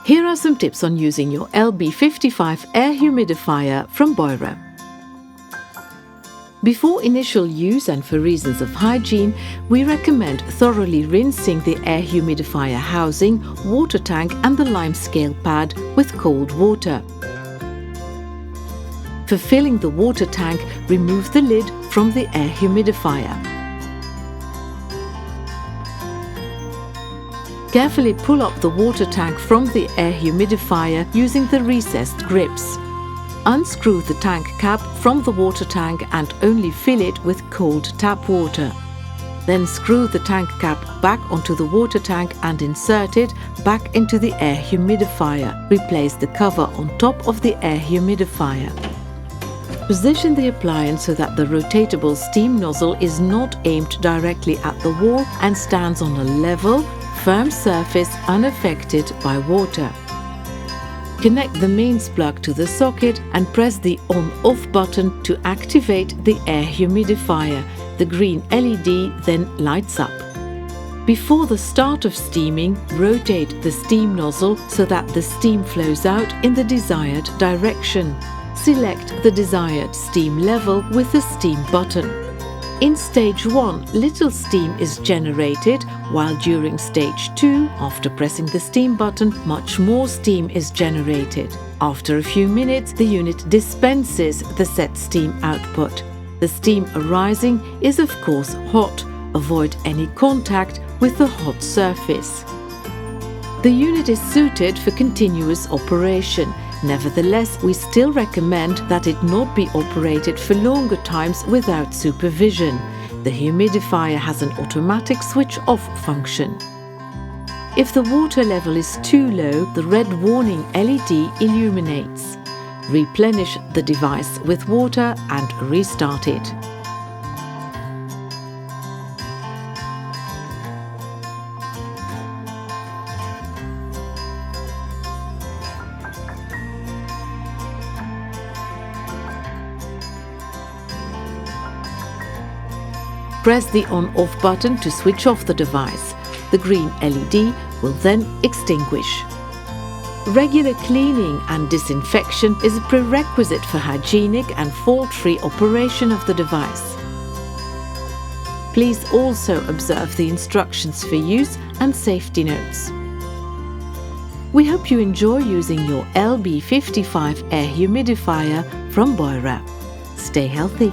Here are some tips on using your LB55 air humidifier from Beurer. Before initial use and for reasons of hygiene, we recommend thoroughly rinsing the air humidifier housing, water tank and the lime scale pad with cold water. For filling the water tank, remove the lid from the air humidifier. Carefully pull up the water tank from the air humidifier using the recessed grips. Unscrew the tank cap from the water tank and only fill it with cold tap water. Then screw the tank cap back onto the water tank and insert it back into the air humidifier. Replace the cover on top of the air humidifier. Position the appliance so that the rotatable steam nozzle is not aimed directly at the wall and stands on a level, firm surface unaffected by water. Connect the mains plug to the socket and press the on-off button to activate the air humidifier. The green LED then lights up. Before the start of steaming, rotate the steam nozzle so that the steam flows out in the desired direction. Select the desired steam level with the steam button. In stage 1, little steam is generated, while during stage 2, after pressing the steam button, much more steam is generated. After a few minutes, the unit dispenses the set steam output. The steam arising is of course hot. Avoid any contact with the hot surface. The unit is suited for continuous operation. Nevertheless, we still recommend that it not be operated for longer times without supervision. The humidifier has an automatic switch-off function. If the water level is too low, the red warning LED illuminates. Replenish the device with water and restart it. Press the on-off button to switch off the device. The green LED will then extinguish. Regular cleaning and disinfection is a prerequisite for hygienic and fault-free operation of the device. Please also observe the instructions for use and safety notes. We hope you enjoy using your LB55 air humidifier from Beurer. Stay healthy.